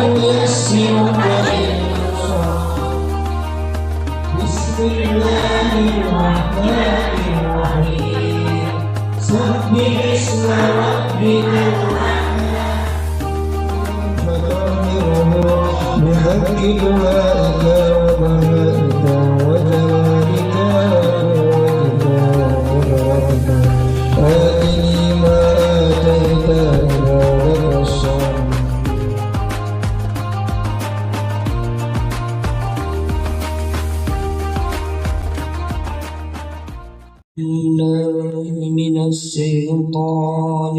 ونيسرك لليسرى بسم الله الرحمن الرحيم سبح اسم ربك الأعلى بحق دعائك وبهائك وجلالك وقدرتك آتني ما آتيتني ولك الصالح بالله من الشيطان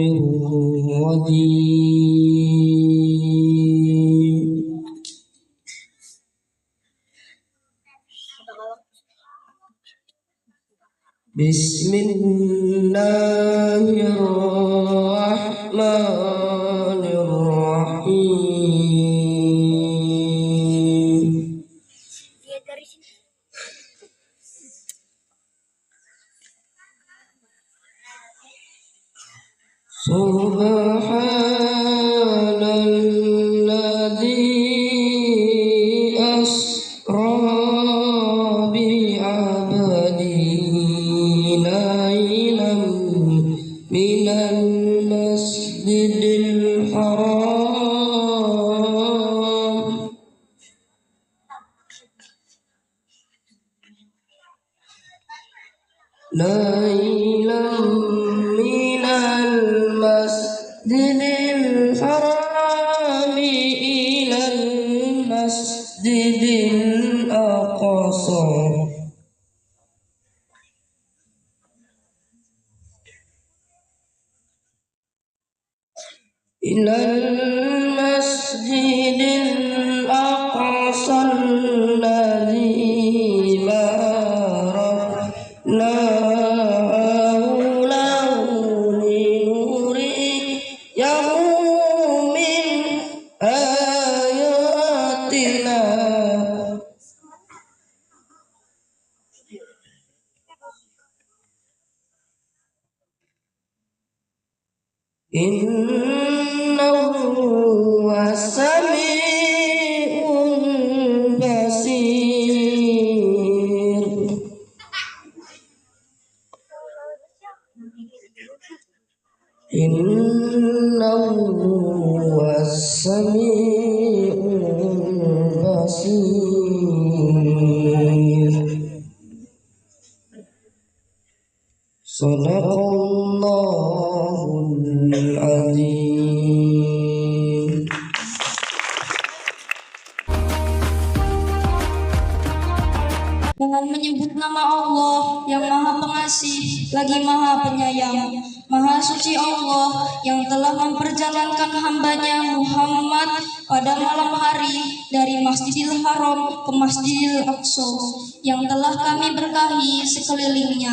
الرجيم بسم الله الرحمن الرحيم سبحان الذي أسرى بعبده ليلا من المسجد الحرام ليلا من المسجد الحرام إلى المسجد الأقصى إلى المسجد الأقصى الذي باركنا حوله لنريه من آياتنا إنه هو السميع البصير إنه هو السميع البصير صدق الله العظيم. Dengan menyebut nama Allah yang Maha Pengasih lagi Maha Penyayang, Maha Suci Allah yang telah memperjalankan hambanya Muhammad pada malam hari dari Masjidil Haram ke Masjidil Aqsa yang telah kami berkahi sekelilingnya,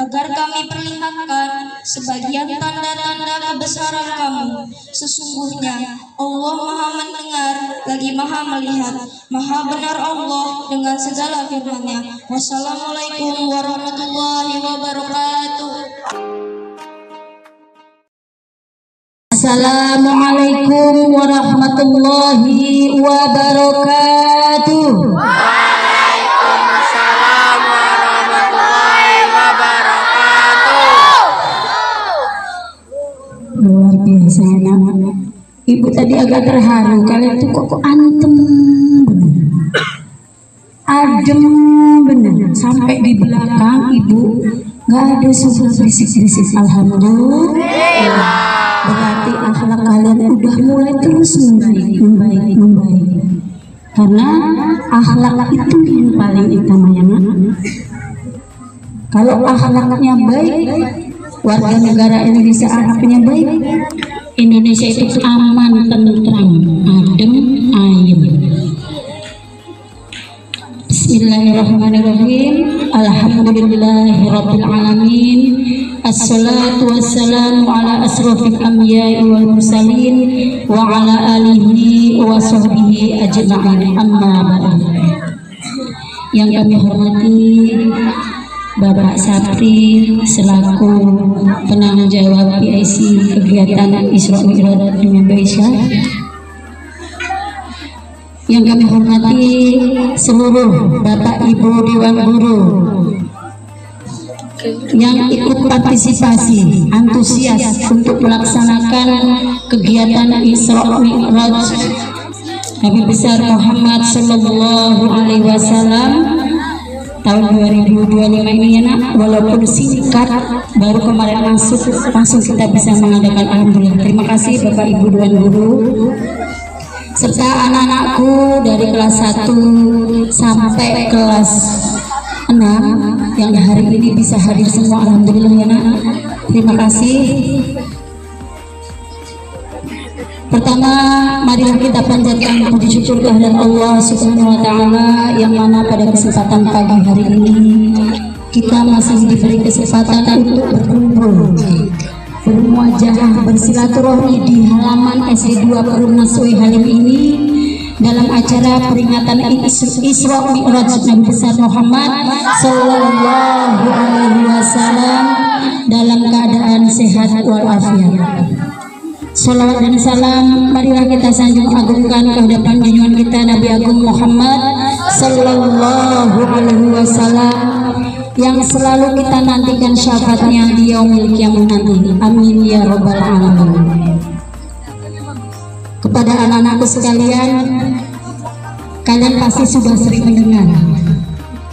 agar kami perlihatkan sebagian tanda-tanda kebesaran kamu. Sesungguhnya Allah Maha mendengar lagi Maha melihat. Maha benar Allah dengan segala firman-Nya. Wassalamualaikum warahmatullahi wabarakatuh. Assalamualaikum warahmatullahi wabarakatuh. Waalaikumsalam warahmatullahi wabarakatuh. Luar biasa anak-anak. Ibu tadi agak terharu, kalian tuh kok antem bener, adem bener, sampai di belakang ibu nggak ada suara berisik-berisik. Alhamdulillah, berarti akhlak kalian udah mulai terus membaik. Karena akhlak itu yang paling utama ya nak. Kalau akhlaknya baik, warga negara Indonesia akhlaknya baik, Indonesia itu aman, tentram, adem, ayem. Bismillahirrahmanirrahim. Alhamdulillahirabbil alamin. Assalatu wassalamu ala asrofil anbiya'i wal mursalin wa ala alihi wa sahbihi ajma'in. Amma ba'd. Yang kami hormati Bapak Sapri selaku penanggung jawab PIC kegiatan Isra Mi'raj dengan Aisyah. yang kami hormati seluruh Bapak Ibu Dewan Guru yang ikut partisipasi antusias untuk melaksanakan kegiatan Isra Mi'raj Nabi besar Muhammad Sallallahu Alaihi Wasallam tahun 2025 ini ya nak, walaupun singkat baru kemarin masuk langsung kita bisa mengadakan. Alhamdulillah. Terima kasih Bapak Ibu Dewan Guru serta anak-anakku dari kelas 1 sampai kelas 6 yang hari ini bisa hadir semua. Alhamdulillah ya nak. Terima kasih. Pertama, marilah kita panjatkan puji syukur kehadirat Allah Subhanahu wa taala yang mana pada kesempatan pagi hari ini kita masih diberi kesempatan untuk berkumpul bermuajah bersilaturahmi di halaman SD 2 Perumnas Halim ini dalam acara peringatan Isra Mi'raj Nabi besar Muhammad Sallallahu Alaihi Wasallam dalam keadaan sehat walafiat. Salawat dan salam marilah kita sanjung agungkan kehadapan junjungan kita Nabi Agung Muhammad Sallallahu Alaihi Wasallam yang selalu kita nantikan syafaatnya di yaumil qiyamah nanti. Amin ya rabbal alamin. Kepada anak-anakku sekalian, kalian pasti sudah sering mendengar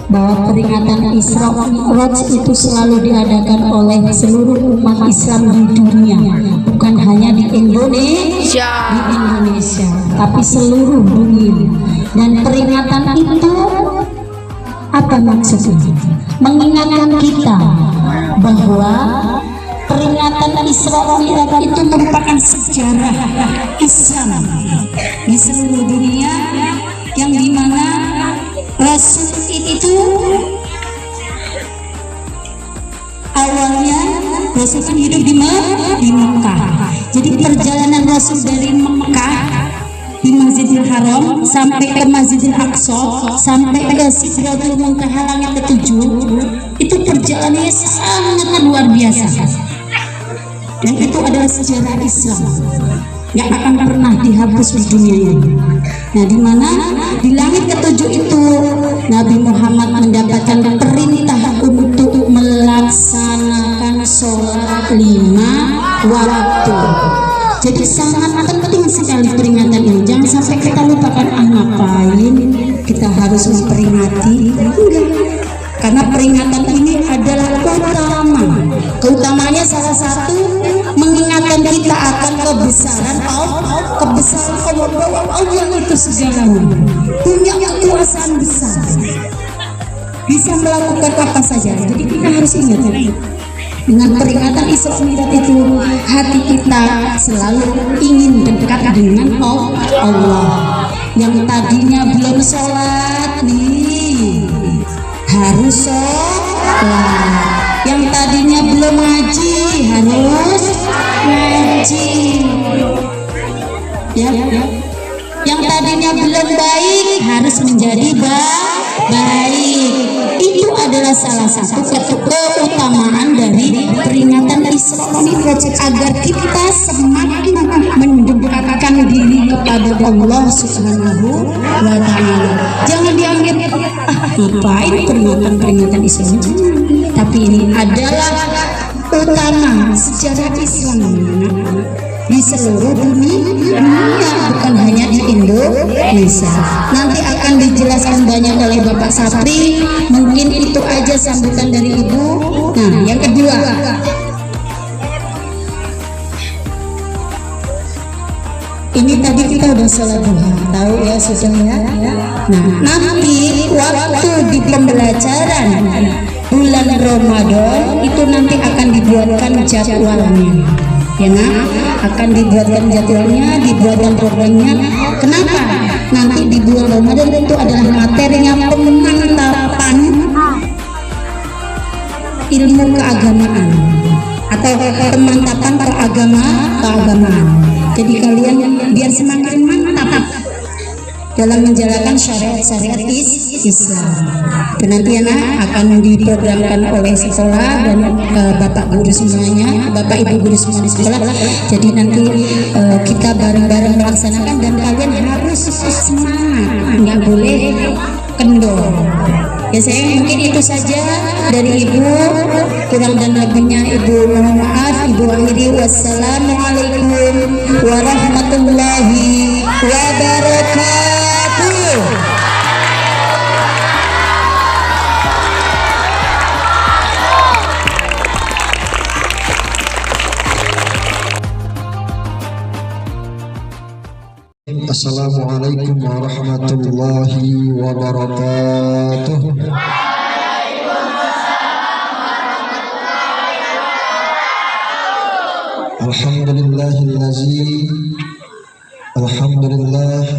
bahwa peringatan Isra Mi'raj itu selalu diadakan oleh seluruh umat Islam di dunia, bukan hanya di Indonesia, tapi seluruh dunia. Dan peringatan itu apa maksudnya? Mengingatkan kita bahwa peringatan Isra Mi'raj itu merupakan sejarah Islam di seluruh dunia, yang dimana Rasul itu awalnya Rasul kan hidup di Mekah. Jadi perjalanan Rasul dari Mekah di Masjidil Haram sampai ke Masjidil Aqsa sampai ke Sidratul Muntaha langit ke-7 itu perjalanannya sangat luar biasa. Dan itu adalah sejarah Islam yang akan pernah dihapus di dunia ini. Nah, di mana di langit ke-7 itu Nabi Muhammad mendapatkan perintah untuk melaksanakan sholat 5 waktu. Jadi sangat penting sekali peringatan ini. Jangan sampai kita lupakan ngapain kita harus memperingati. Enggak. Karena peringatan ini adalah utama. Keutamanya salah satu mengingatkan kita akan kebesaran Allah, bahwa Allah itu segalanya, punya kekuasaan besar, bisa melakukan apa saja. Jadi kita harus ingat dengan peringatan Isra Mi'raj itu hati kita selalu ingin dekat dengan Allah. Yang tadinya belum sholat nih harus sholat, yang tadinya belum ngaji harus ngaji, ya. Yang tadinya belum baik harus menjadi baik. Itu adalah salah satu keutamaan dari peringatan Isra Mi'raj agar kita semakin mendekatkan diri kepada Allah Subhanahu wa taala. Jangan dianggap ngapain peringatan Isra Mi'raj, tapi ini adalah utama sejarah Islam di seluruh dunia, bukan hanya di Indonesia. Nanti akan dijelaskan banyak oleh Bapak Sapri. Mungkin itu aja sambutan dari Ibu. Nah, yang kedua, ini tadi kita udah sholat duha, tahu ya sudah ya. Nah, nanti waktu di pembelajaran bulan Ramadan itu nanti akan dibuatkan jadwalnya, ya nak, akan dibuatkan jadwalnya, dibuatkan programnya. Kenapa? Nanti di bulan Ramadan itu adalah materinya pemantapan ilmu keagamaan atau pemantapan keagamaan. Jadi kalian biar semakin mantap dalam menjalankan syariat Islam. Dan nanti anak akan diprogramkan oleh sekolah dan bapak guru semuanya, bapak ibu guru semua di sekolah. Jadi nanti kita bareng-bareng melaksanakan dan kalian harus semangat nggak boleh kendor. Ya sayang, mungkin itu saja dari Ibu, kurang dan lebihnya Ibu mohon maaf. Ibu akhiri, wassalamualaikum warahmatullahi wabarakatuh. Assalamualaikum warahmatullahi wabarakatuh.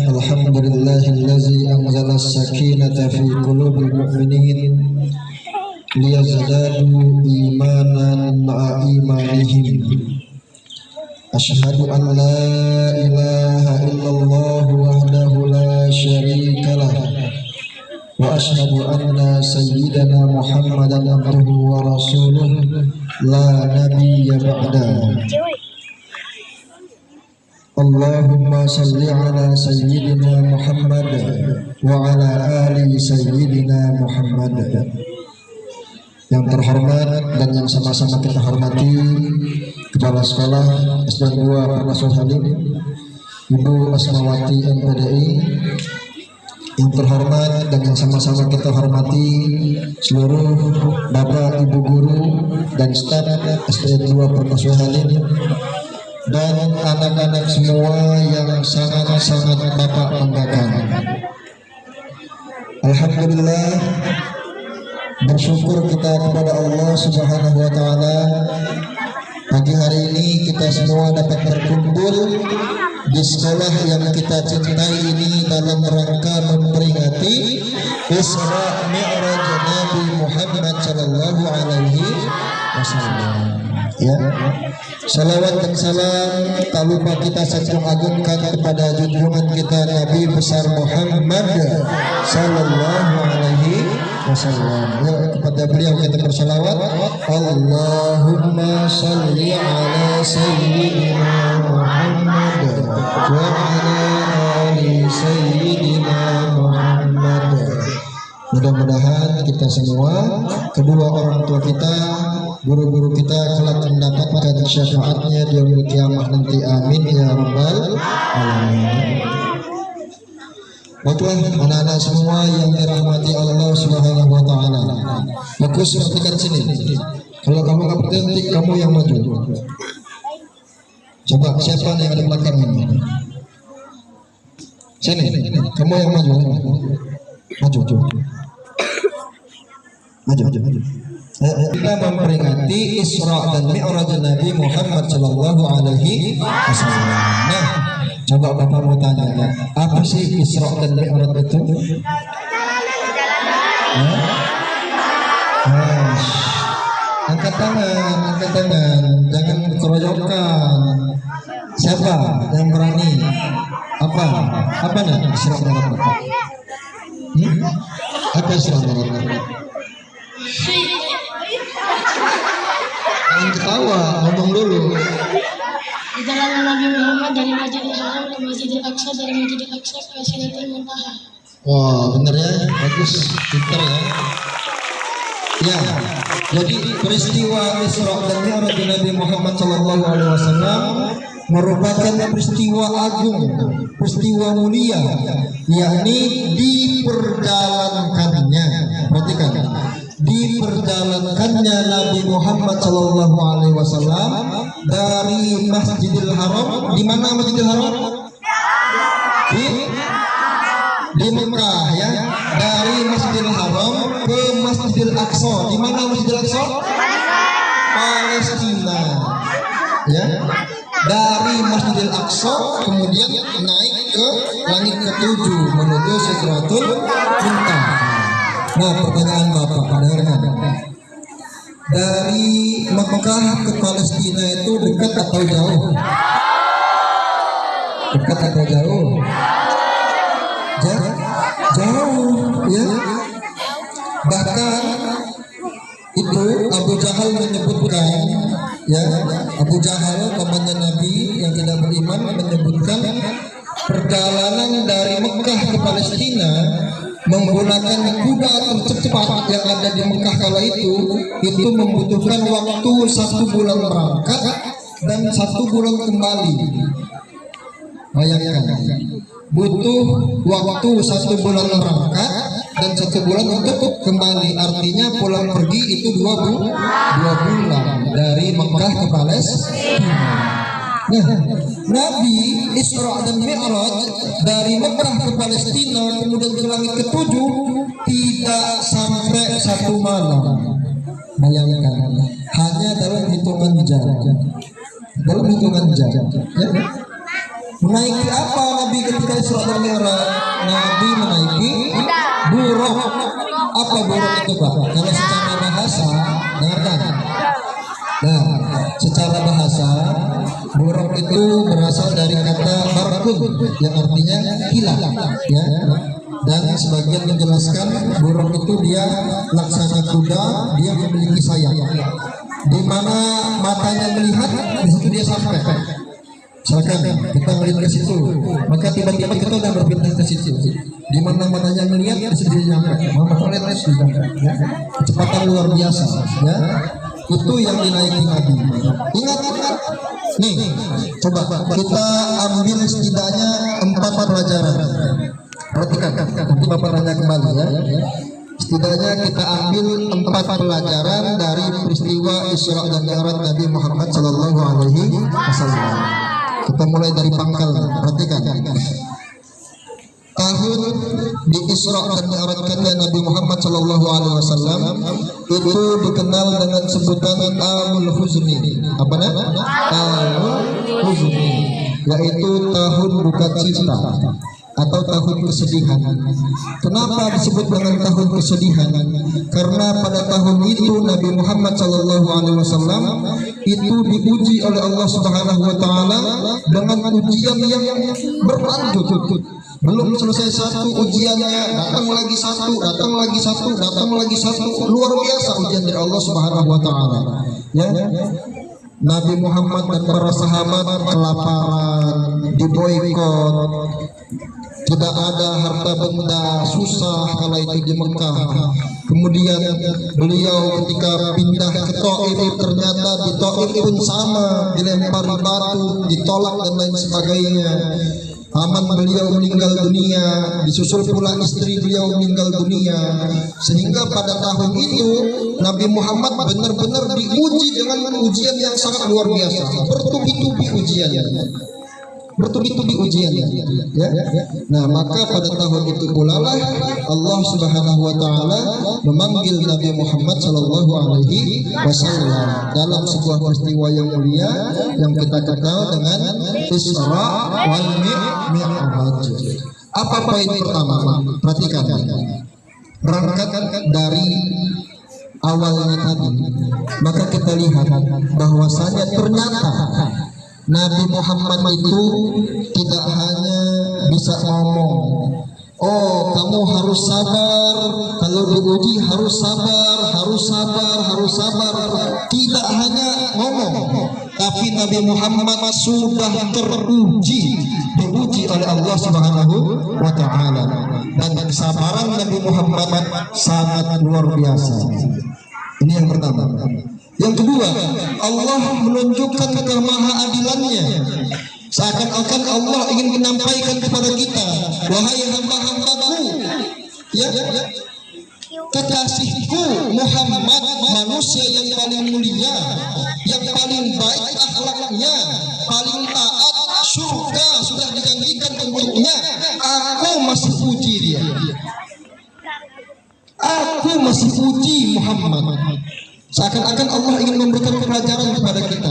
Alhamdulillahillazi anzala as-sakinata fi qulubil mu'minin liyazdadu imanan ma'a imanihim. Asyhadu an la ilaha illallah wahdahu la syarika lah wa asyhadu anna sayyidana Muhammadan abduhu wa rasuluh la nabiyya ba'da. Allahumma salli ala sayyidina Muhammad wa ala ali sayyidina Muhammad. Yang terhormat dan yang sama-sama kita hormati Kepala Sekolah SD 2 Permasul Halim, Ibu Asmawati MPDI. Yang terhormat dan yang sama-sama kita hormati seluruh Bapak Ibu guru dan staf SD 2 Permasul Halim dan anak-anak semua yang sangat-sangat Bapak banggakan. Alhamdulillah, bersyukur kita kepada Allah Subhanahu wa taala, pagi hari ini kita semua dapat berkumpul di sekolah yang kita cintai ini dalam rangka memperingati Isra Mi'raj Nabi Muhammad sallallahu alaihi wasallam. Ya. Salawat dan salam tak lupa kita sanjung agungkan kepada junjungan kita Nabi besar Muhammad sallallahu alaihi wasallam. Ya, kepada beliau kita bersalawat. Allahumma salli ala sayyidina Muhammad wa ala ali sayyidina Muhammad. Mudah-mudahan kita semua, kedua orang tua kita, guru-guru kita kelak mendapatkan syafaatnya di yaumil kiamah nanti. Amin ya rabbal alamin. Baiklah anak-anak semua yang dirahmati Allah Subhanahu wa taala. Fokus perhatikan sini. Kalau kamu nggak berhenti, kamu yang maju. Coba siapa yang ada belakang ini? Sini, kamu yang maju. Maju. Kita memperingati Isra dan Mi'raj Nabi Muhammad sallallahu alaihi wasallam. Nah, coba Bapak mau tanya, apa sih Isra dan Mi'raj itu? Angkat tangan, jangan keroyokan. Siapa yang berani? Apa nih Isra dan Mi'raj? Apa Isra dan Mi'raj? Jangan ketawa, ngomong dulu. Perjalanan Nabi Muhammad dari Masjidil Haram ke Masjidil Aqsa, dari Masjidil Aqsa ke Sidratul Muntaha. Wah, bener ya, bagus, pintar ya. Ya, jadi peristiwa Isra dan Mi'raj Nabi Muhammad sallallahu alaihi wasallam merupakan peristiwa agung, peristiwa mulia, yakni diperjalankannya. Perhatikan, diperjalankannya Nabi Muhammad sallallahu alaihi wasallam dari Masjidil Haram. Di mana Masjidil Haram? Di Mekah ya. Dari Masjidil Haram ke Masjidil Aqsa. Di mana Masjidil Aqsa? Palestina. Ya. Dari Masjidil Aqsa kemudian naik ke langit ke-7 menuju Sidratul Muntaha. Nah, pertanyaan Bapak, dengarkan. Dari Mekah ke Palestina itu dekat atau jauh? Dekat atau jauh? Jauh, ya. Bahkan itu Abu Jahal menyebutkan, ya, Abu Jahal pamannya Nabi yang tidak beriman menyebutkan perjalanan dari Mekah ke Palestina menggunakan kuda tercepat yang ada di Mekah kala itu membutuhkan waktu 1 bulan berangkat dan 1 bulan kembali. Bayangkan, butuh waktu 1 bulan berangkat dan 1 bulan untuk kembali. Artinya pulang pergi itu 2 bulan dari Mekah ke Palestina. Nah, Nabi Isra dan Mi'raj dari Mekah ke Palestina kemudian ke langit ke-7 tidak sampai 1 malam. Bayangkan, hanya dalam hitungan jam. Dalam hitungan jam. Ya. Menaiki apa Nabi ketika Isra dan Mi'raj? Nabi menaiki buruk. Apa buruk itu, Pak? Kalau secara bahasa, dengarkan. Nah, secara bahasa buruk itu berasal dari kata barkun yang artinya hilang, ya. Dan sebagian menjelaskan buruk itu dia laksana kuda, dia memiliki sayap. Di mana matanya melihat, di situ dia sampai. Misalkan kita melihat ke situ, maka tiba-tiba kita udah berpindah ke situ. Di mana matanya melihat, di situ dia nyampe. Mata lihat di situ, ya. Kecepatan luar biasa, ya. Itu yang dinaiki Nabi. Ingat, nih, coba kita ambil setidaknya 4 pelajaran. Perhatikan, nanti Bapak tanya kembali, ya. Setidaknya kita ambil 4 pelajaran dari peristiwa Isra dan Mi'raj Nabi Muhammad Sallallahu Alaihi Wasallam. Kita mulai dari pangkal. Perhatikan. Tahun di Isra dan Mi'rajnya Nabi Muhammad Sallallahu Alaihi Wasallam itu dikenal dengan sebutan Amul Huzni. Apa namanya? Amul Huzni, yaitu tahun duka cita atau tahun kesedihan. Kenapa disebut dengan tahun kesedihan? Karena pada tahun itu Nabi Muhammad Sallallahu Alaihi Wasallam itu diuji oleh Allah Subhanahu Wa Taala dengan ujian yang berlanjut. Belum selesai satu ujiannya, datang lagi satu, datang lagi satu, datang lagi satu. Luar biasa ujian dari Allah Subhanahu Wa Taala. Ya. Nabi Muhammad dan para sahabat kelaparan, diboikot, tidak ada harta benda, susah kala itu di Mekah. Kemudian beliau ketika pindah ke Taif, ternyata di Taif pun sama, dilempari batu, ditolak dan lain sebagainya. Paman beliau meninggal dunia, disusul pula istri beliau meninggal dunia, sehingga pada tahun itu Nabi Muhammad benar-benar diuji dengan ujian yang sangat luar biasa, bertubi-tubi ujiannya, bertubi-tubi ujiannya, ya. Nah, maka pada tahun itu pula lah Allah Subhanahu Wa Taala memanggil Nabi Muhammad Sallallahu Alaihi Wasallam dalam sebuah peristiwa yang mulia yang kita kenal dengan Isra wal Mi'raj. Apa poin pertama? Perhatikan, berangkat dari awalnya tadi, maka kita lihat bahwasanya ternyata Nabi Muhammad itu tidak hanya bisa ngomong, oh kamu harus sabar, kalau diuji harus sabar, harus sabar, harus sabar. Tidak hanya ngomong, tapi Nabi Muhammad sudah diuji oleh Allah Subhanahu Wa Taala, dan kesabaran Nabi Muhammad sangat luar biasa. Ini yang pertama. Yang kedua, Allah menunjukkan kemahaadilannya. Seakan-akan Allah ingin menyampaikan kepada kita, wahai hamba-hambaku, ya, kekasihku Muhammad, manusia yang paling mulia, yang paling baik akhlaknya, paling taat, surga sudah dijanjikan untuknya. Aku masih uji dia. Aku masih uji Muhammad. Seakan-akan Allah ingin memberikan pelajaran kepada kita.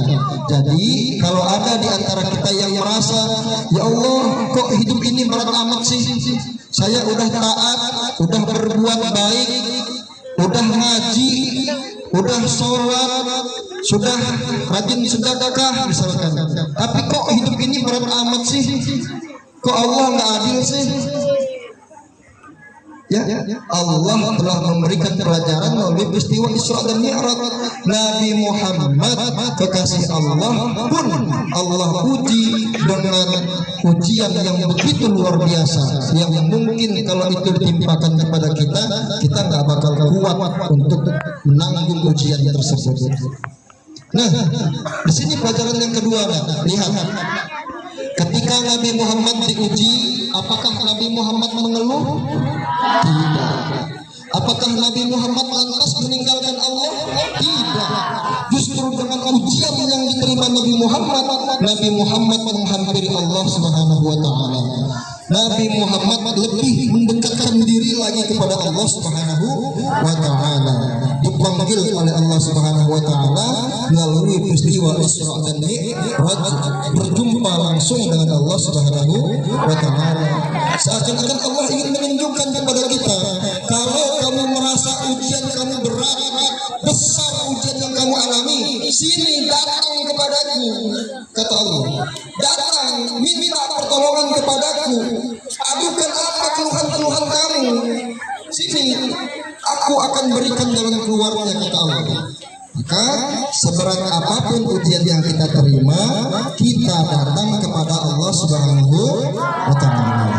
Jadi kalau ada di antara kita yang merasa, ya Allah, kok hidup ini berat amat sih? Saya udah taat, udah berbuat baik, udah ngaji, udah sholat, sudah rajin sedekah misalkan. Tapi kok hidup ini berat amat sih? Kok Allah nggak adil sih? Ya, Allah telah memberikan pelajaran melalui peristiwa Isra dan Mi'raj. Nabi Muhammad kekasih Allah pun Allah uji dengan ujian yang begitu luar biasa, yang mungkin kalau itu ditimpakan kepada kita nggak bakal kuat untuk menanggung ujian tersebut. Nah, di sini pelajaran yang kedua, lihat. Ketika Nabi Muhammad diuji, apakah Nabi Muhammad mengeluh? Tidak. Apakah Nabi Muhammad lantas meninggalkan Allah? Tidak. Justru dengan ujian yang diterima Nabi Muhammad menghampiri Allah Subhanahu wa taala. Nabi Muhammad lebih mendekatkan diri lagi kepada Allah Subhanahu wa taala. Dipanggil oleh Allah Subhanahu wa taala melalui peristiwa Isra dan Mi'raj, berjumpa langsung dengan Allah Subhanahu wa taala. Seakan-akan Allah ingin menunjukkan kepada kita, kalau kamu merasa ujian kamu berat, besar ujian yang kamu alami, sini datang kepadaku, kata Allah. Datang, minta pertolongan kepadaku, adukan apa keluhan-keluhan kamu, sini aku akan berikan jalan keluarnya, kata Allah. Maka seberat apapun ujian yang kita terima, kita datang kepada Allah Subhanahu wa taala.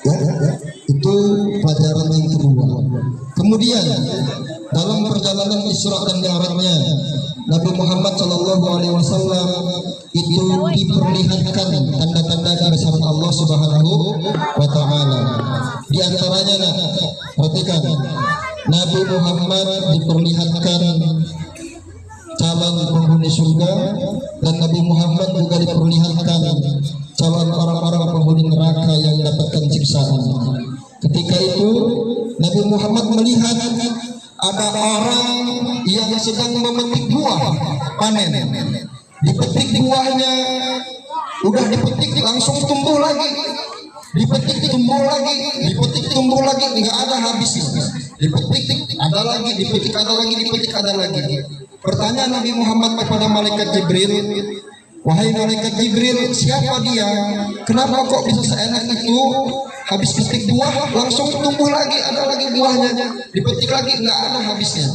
Ya, itu pelajaran yang kedua. Kemudian dalam perjalanan Isra dan Mi'rajnya, Nabi Muhammad SAW itu diperlihatkan tanda-tanda kebesaran Allah Subhanahu wa taala. Di antaranya, perhatikan, Nabi Muhammad diperlihatkan calon penghuni surga, dan Nabi Muhammad juga diperlihatkan calon orang-orang penghuni neraka yang mendapatkan siksaan. Ketika itu Nabi Muhammad melihat ada orang yang sedang memetik buah panen. Dipetik buahnya, udah dipetik langsung tumbuh lagi. Dipetik tumbuh lagi, dipetik tumbuh lagi, nggak ada habisnya. Dipetik ada lagi, dipetik ada lagi, dipetik ada lagi. Pertanyaan Nabi Muhammad kepada malaikat Jibril, wahai malaikat Jibril, siapa dia? Kenapa kok bisa seenak itu? Habis petik buah langsung tumbuh lagi, ada lagi buahnya, dipetik lagi, nggak ada habisnya.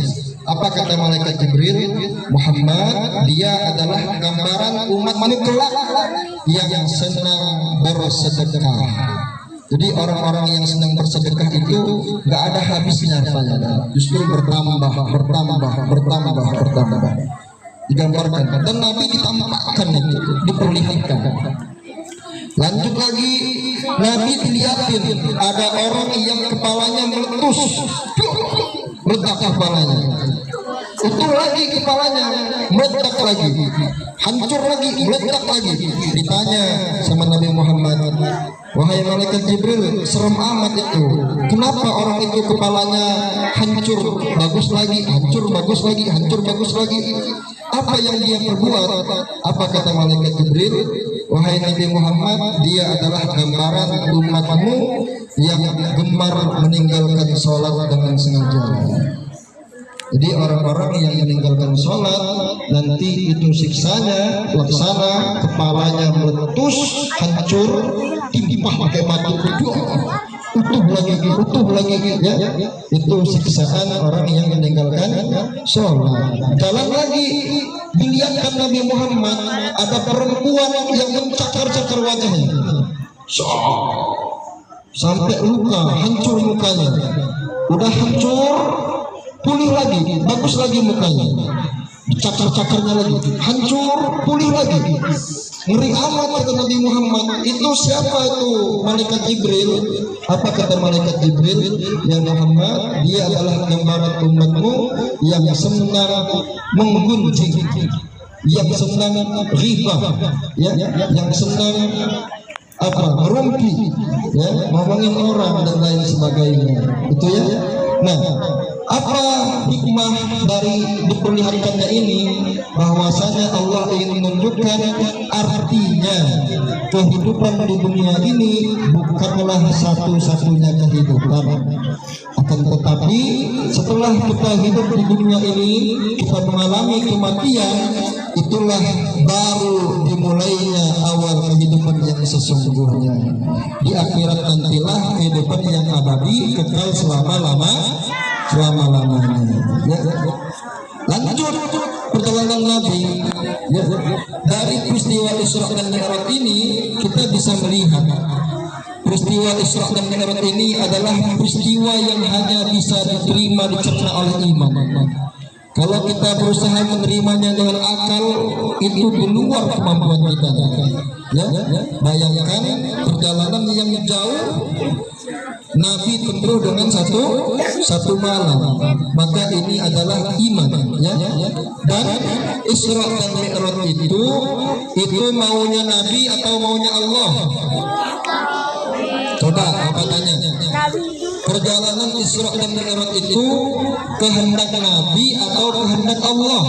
Apa kata malaikat Jibril? Muhammad, dia adalah gambaran umatmu kelak yang senang bersedekah. Jadi orang-orang yang senang bersedekah itu nggak ada habisnya hartanya, justru bertambah. Digambarkan, dan Nabi ditampakkan itu, diperlihatkan. Lanjut lagi, Nabi dilihatin ada orang yang kepalanya meletus, meledak kepalanya, utuh lagi kepalanya, meledak lagi, hancur lagi, meledak lagi. Ditanya sama Nabi Muhammad, wahai malaikat Jibril, serem amat itu. Kenapa orang itu kepalanya hancur, bagus lagi, hancur, bagus lagi, hancur, bagus lagi? Apa yang dia perbuat? Apa kata malaikat Jibril? Wahai Nabi Muhammad, dia adalah gambaran umatmu yang gemar meninggalkan sholat dengan sengaja. Jadi orang-orang yang meninggalkan sholat, nanti itu siksanya laksana, kepalanya meletus, hancur, timpah pakai batu, utuh lagi, ya. Itu siksaan orang yang meninggalkan sholat. Jalan lagi, dilihatkan Nabi Muhammad ada perempuan yang mencakar-cakar wajahnya, sampai luka, hancur mukanya, udah hancur, pulih lagi, bagus lagi mukanya, cakar-cakarnya lagi, hancur, pulih lagi. Ngeri amat kata Nabi Muhammad. Itu siapa itu? Malaikat Jibril. Apa kata malaikat Jibril? Ya Muhammad, dia adalah gambaran umatmu yang senang menggunjing, yang senang ghibah, ya, yang senang merumpi, ya, ngomongin orang dan lain sebagainya. Itu ya. Nah, apa hikmah dari diperlihatkannya ini? Bahwasanya Allah ingin menunjukkan artinya kehidupan di dunia ini bukanlah satu-satunya kehidupan. Akan tetapi setelah kita hidup di dunia ini, kita mengalami kematian, itulah baru dimulainya awal kehidupan yang sesungguhnya. Di akhirat nantilah kehidupan yang abadi kekal selama-lamanya. Ya. Lanjut perjalanan Nabi. Ya. Dari peristiwa Isra dan Mi'raj ini kita bisa melihat peristiwa Isra dan Mi'raj ini adalah peristiwa yang hanya bisa diterima dicerna oleh iman. Kalau kita berusaha menerimanya dengan akal, itu di luar kemampuan kita. Ya, bayangkan perjalanan yang jauh, Nabi tempuh dengan satu malam, maka ini adalah iman. Ya, dan Isra dan Mi'raj itu maunya Nabi atau maunya Allah? Coba apa tanya? Perjalanan Isra dan Mi'raj itu kehendak Nabi atau kehendak Allah?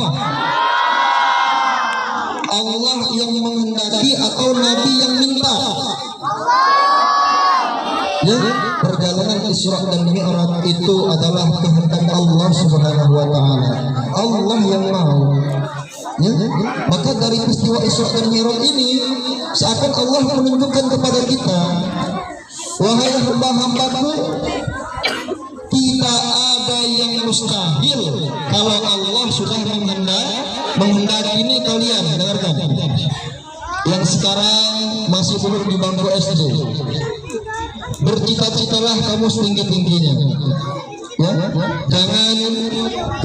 Allah yang menghendaki atau Nabi yang minta? Ya, perjalanan Isra dan Mi'raj itu adalah kehendak Allah Subhanahu wa taala. Allah yang mau. Ya, maka dari peristiwa Isra dan Mi'raj ini seakan Allah menunjukkan kepada kita, wahai hamba-hambaku, tidak ada yang mustahil kalau Allah sudah menghendaki. Ini kalian dengarkan, yang sekarang masih duduk di bangku SD, bercita-citalah kamu setinggi-tingginya. Ya, jangan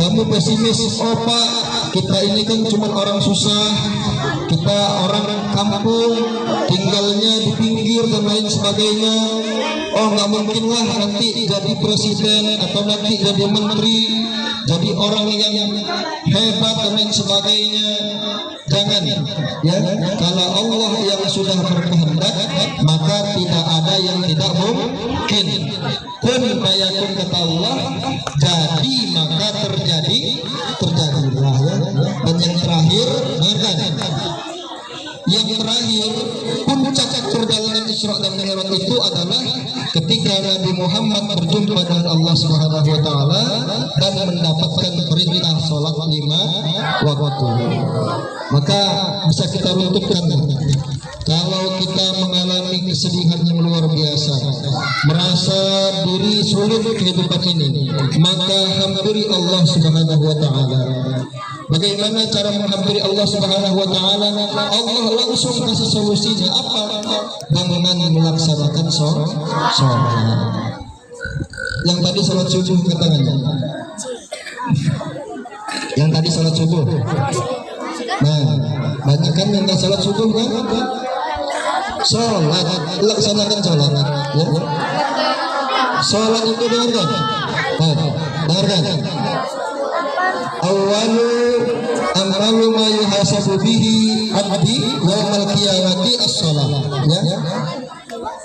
kamu pesimis. Oh Pak, kita ini kan cuma orang susah, kita orang kampung, tinggalnya di pinggir dan lain sebagainya. Oh nggak mungkin lah nanti jadi presiden atau nanti jadi menteri, jadi orang yang hebat dan lain sebagainya. Jangan, ya. Kalau Allah yang sudah berkehendak, maka tidak ada yang tidak mungkin. Kun fayakun kata Allah, jadi maka terjadilah, ya. Dan yang terakhir, yang terakhir puncak perjalanan Isra dan Mi'raj itu adalah ketika Nabi Muhammad berjumpa dengan Allah Subhanahu wa taala dan mendapatkan perintah salat 5 waktu. Maka bisa kita runtuhkan, kalau kita mengalami kesedihan yang luar biasa, merasa diri sulit kehidupan ini, maka hampiri Allah Subhanahu wa taala. Bagaimana cara menghampiri Allah Subhanahu wa taala? Allah langsung kasih solusinya. Apa? Dengan melaksanakan sholat. Yang tadi sholat subuh katanya. Yang tadi sholat subuh. Nah, banyak kan yang nggak sholat subuh kan? Sholat, laksanakan sholat. Ya. Sholat itu dengarkan. Dengarkan. Awalu amalu ma yuhasabu bihi abdi yaumal qiyamati as-shalah. Ya.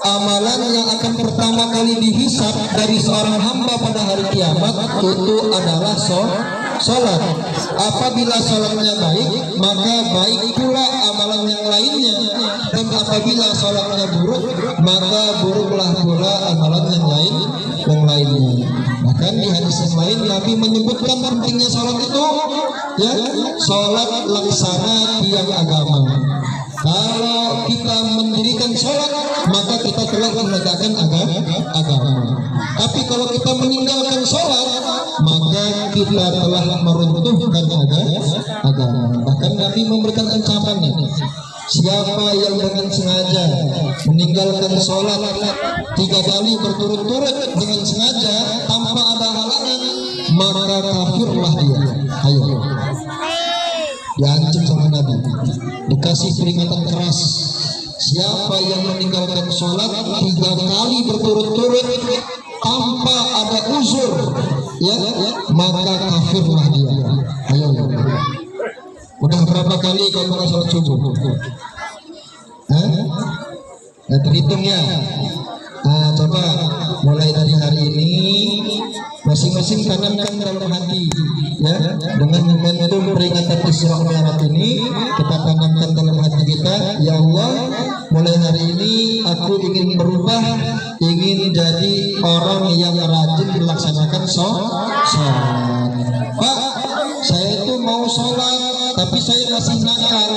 Amalan yang akan pertama kali dihisab dari seorang hamba pada hari kiamat itu adalah sholat. Apabila sholatnya baik, maka baik pula amalan yang lainnya. Dan apabila sholatnya buruk, maka buruklah pula amalan yang lainnya. Bahkan di hadis yang lain Nabi menyebutkan pentingnya sholat itu, ya, sholat laksana tiang agama. Kalau kita mendirikan sholat, maka kita telah menegakkan agama. Tapi kalau kita meninggalkan sholat, maka kita telah meruntuhkan agama. Bahkan Nabi memberikan ancaman, siapa yang dengan sengaja meninggalkan sholat 3 kali berturut-turut dengan sengaja tanpa ada halangan, maka kafirlah dia. Ayo, diancam sama Nabi, dikasih peringatan keras. Siapa yang meninggalkan sholat 3 kali berturut-turut tanpa ada uzur, ya, maka kafirlah dia. Ayo, udah berapa kali kau pernah sholat subuh? Ya, terhitung ya. Nah, coba mulai dari hari ini masing-masing tanamkan dalam hati, ya, dengan momentum peringatan Isra Mi'raj ini kita tanamkan dalam hati kita. Ya Allah, mulai hari ini aku ingin berubah, ingin jadi orang yang rajin melaksanakan sholat. Pak, saya itu mau sholat tapi saya masih nakal.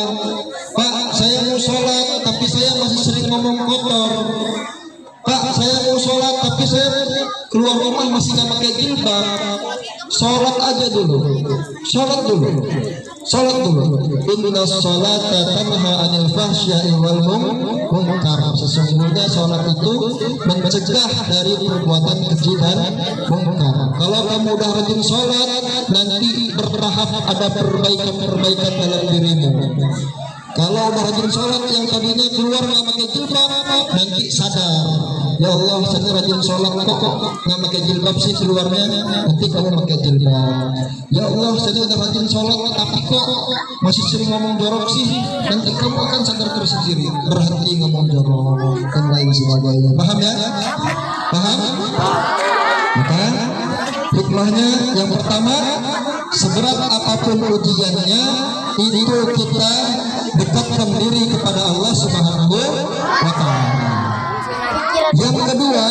Pak, saya mau sholat tapi saya masih sering ngomong kotor. Pak, saya mau sholat tapi saya keluar rumah masih nggak pakai jilbab. Sholat aja dulu, sholat dulu, sholat dulu. Inna sholata tanha anil fahsya'i wal munkar. Sesungguhnya sholat itu mencegah dari perbuatan keji dan munkar. Kalau kamu udah rajin sholat, nanti bertahap ada perbaikan-perbaikan dalam dirimu. Kalau udah rajin sholat yang tadinya keluar nggak pakai jilbab, nanti sadar, ya Allah saya rajin sholat kok nggak pakai jilbab sih keluarnya, nanti kamu pakai jilbab. Ya Allah saya udah rajin sholat tapi kok masih sering ngomong jorok sih, nanti kamu akan sadar tersendiri, berhenti ngomong jorok dan lain sebagainya. Paham ya? Paham? Maka hikmahnya yang pertama, seberat apapun ujiannya itu kita dekatkan diri kepada Allah Subhanahu wa Ta'ala. Yang kedua,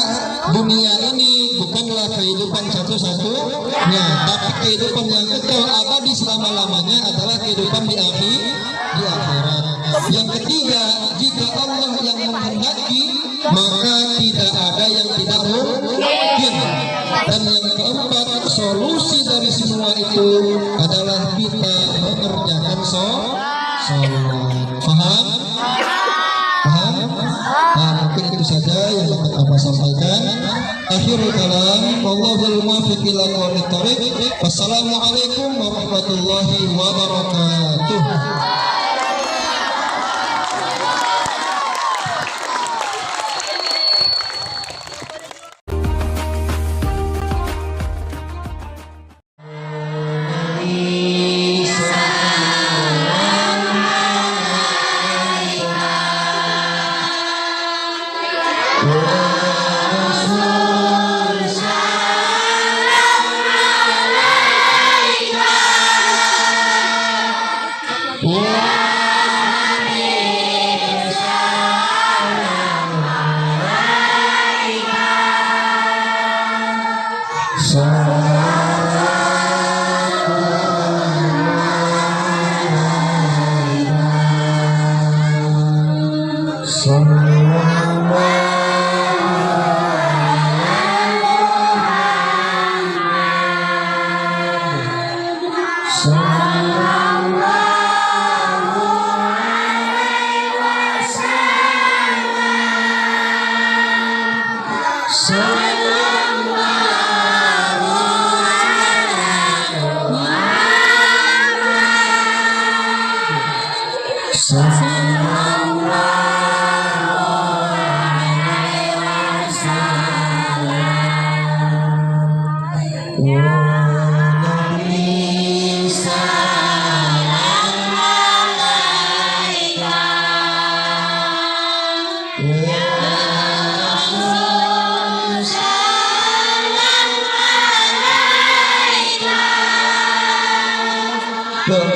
dunia ini bukanlah kehidupan satu-satunya, tapi kehidupan yang kekal abadi selama-lamanya adalah kehidupan di akhirat. Yang ketiga, jika Allah yang menghendaki, maka tidak ada yang tidak mungkin. Dan yang keempat, solusi dari semua itu adalah kita mengerjakan sholat. Paham? Paham? Nah, mungkin itu saja yang dapat Bapak sampaikan. Akhirul kalam, wallahul muwaffiq ila aqwamit thoriq. Wassalamualaikum warahmatullahi wabarakatuh.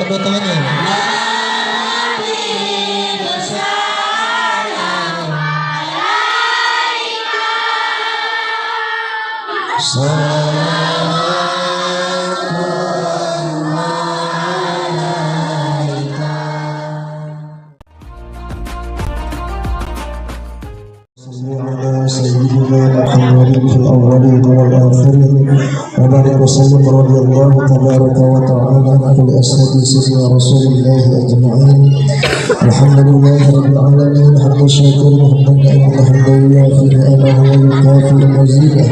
Kedua tangannya. سيدنا محمد في الأولين والآخرين وبارك وسلم رضي الله تبارك وتعالى عن الأسد سيدنا رسول الله أجمعين. الحمد لله رب العالمين حمد الشاكر محمد الحمد لله في نعمه ويكافئ مزيده.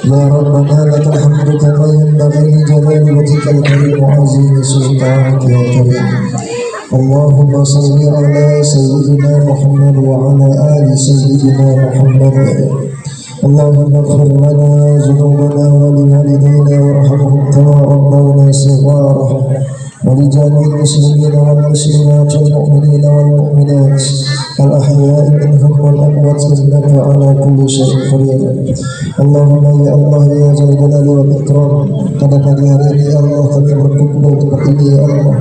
يا ربنا لك الحمد كما ينبغي لجلال وجهك الكريم وعظيم سلطانك يا كريم. اللهم صل على سيدنا محمد وعلى آل سيدنا محمد. اللهم اغفر لنا ذنوبنا ولوالدينا وارحمهم كما ربونا صغارا ولجميع المسلمين والمسلمات والمؤمنين والمؤمنات الأحياء منهم والأموات إنك على كل شيء قدير. اللهم ya Allah ya Jalla Jalali wal Ikram, pada pagi hari ini ya Allah kami berkumpul seperti ini ya Allah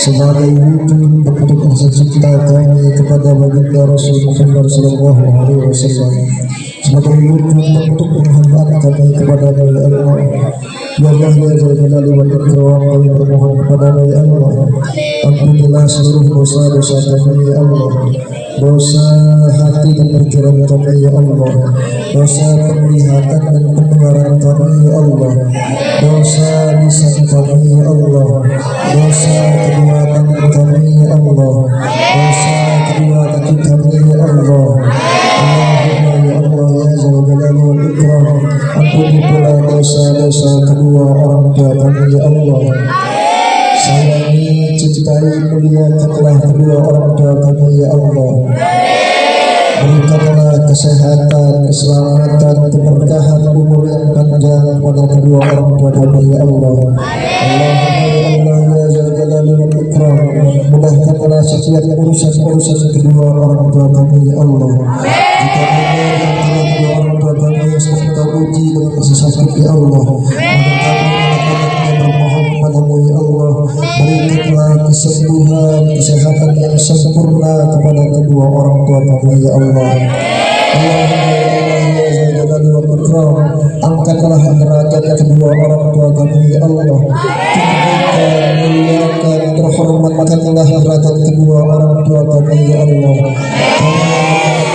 sebagai wujud bentuk kasih cinta kami kepada baginda Rasul Muhammad sallallahu alaihi wasallam. sebagai wujud untuk penghambaan kami kepada-Mu ya Allah. Ya Allah ya Jalali wa Ikram, kami bermohon kepada-Mu ya Allah, ampunilah seluruh dosa-dosa kami ya Allah, dosa hati dan pikiran kami ya Allah, dosa penglihatan dan pendengaran kami ya Allah, dosa lisan kami ya Allah, dosa kedua tangan kami ya Allah, dosa kedua kaki kami ya Allah. Allahumma ya Allah ya Jalali wa Ikram, ampuni pula dosa-dosa kedua orang tua kami ya Allah. Sayangi, cintai, muliakanlah kedua orang tua kami ya Allah. Berikanlah kesehatan, keselamatan, keberkahan, umur yang panjang pada kedua orang tua kami ya Allah. Allahumma ya Allah ya Jalali wa Ikram, mudahkanlah setiap urusan-urusan kedua orang tua kami ya Allah. Jika benar antara kedua orang tua kami yang sedang Kau uji dengan kasih sakit ya Allah, maka kami anak-anaknya bermohon kepadamu ya Allah, berikanlah kesembuhan, kesehatan yang sempurna kepada kedua orang tua kami ya Allah. Allahumma ya Allah ya Jalali wa Ikram, angkatlah derajat kedua orang tua kami ya Allah, tinggikan, muliakan, terhormatkanlah derajat kedua orang tua kami ya Allah.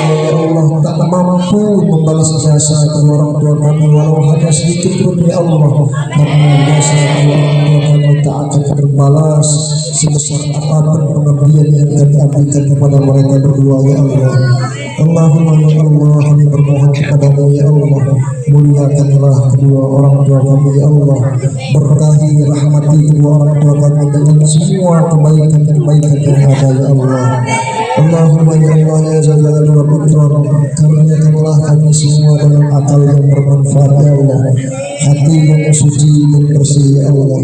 Ya Allah, tak mampu membalas jasa kedua orang tua kami walau hanya sedikit pun ya Allah, karena jasa kedua orang tua kami tak akan terbalas sebesar apapun pengabdian yang kami abdikan kepada mereka berdua ya Allah. Allahumma ya Allah, kami bermohon kepadamu ya Allah, muliakanlah kedua orang tua kami ya Allah, berkahi rahmati kedua orang tua kami dengan semua kebaikan-kebaikan yang ada ya Allah. Allahumma ya Allah ya Jalali wa Ikram, karuniakanlah kami semua dalam akal yang bermanfaat ya Allah, hati yang suci dan bersih ya Allah,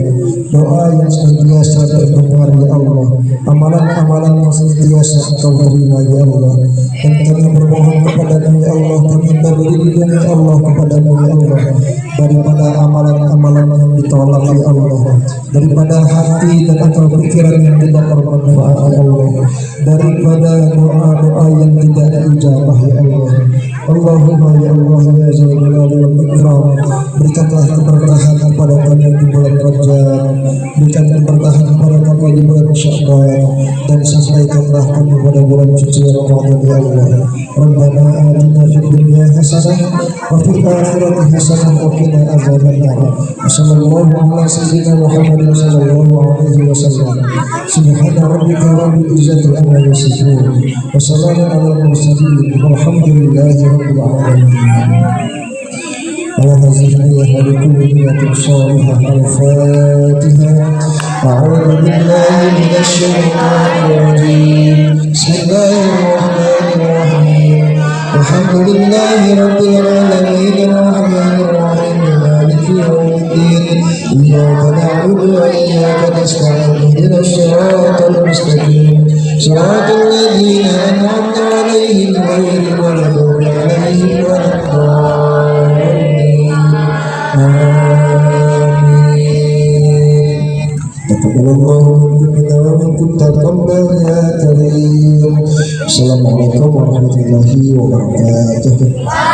doa yang senantiasa terdengar ya Allah, amalan-amalan yang senantiasa Engkau terima ya Allah. Dan kami bermohon kepada-Mu ya Allah, kami berlindung ya Allah kepada-Mu ya Allah, daripada amalan-amalan yang ditolak ya Allah, daripada hati dan akal pikiran yang tidak bermanfaat ya Allah, daripada doa-doa yang tidak diijabah ya Allah. Allahumma ya Allah ya Jalali wa Ikram, berikanlah keberkahan kepada kami di bulan Rajab, berikan keberkahan kepada kami di bulan Sya'ban, dan sampaikanlah kami pada bulan suci Ramadan ya Allah. Rabbana atina fid dunya hasanah wa fil akhirati hasanah wa qina adzabannar. Sallallahu ala sayyidina Muhammadin sallallahu alaihi wasallam. Subhana rabbika rabbil izzati amma yasifun wa salamun alal mursalin walhamdulillahi rabbil alamin. على هذه النية لكل نية صالحة. الفاتحة. أعوذ بالله من الشيطان الرجيم. بسم الله الرحمن الرحيم. الحمد لله رب العالمين الرحمن الرحيم مالك يوم الدين. إياك نعبد وإياك نستعين. اهدنا الصراط المستقيم صراط الذين أنعمت عليهم غير المغضوب عليهم ولا الضالين. آمين. تقبل الله منا ومنكم تقبل يا كريم. Assalamualaikum warahmatullahi wabarakatuh.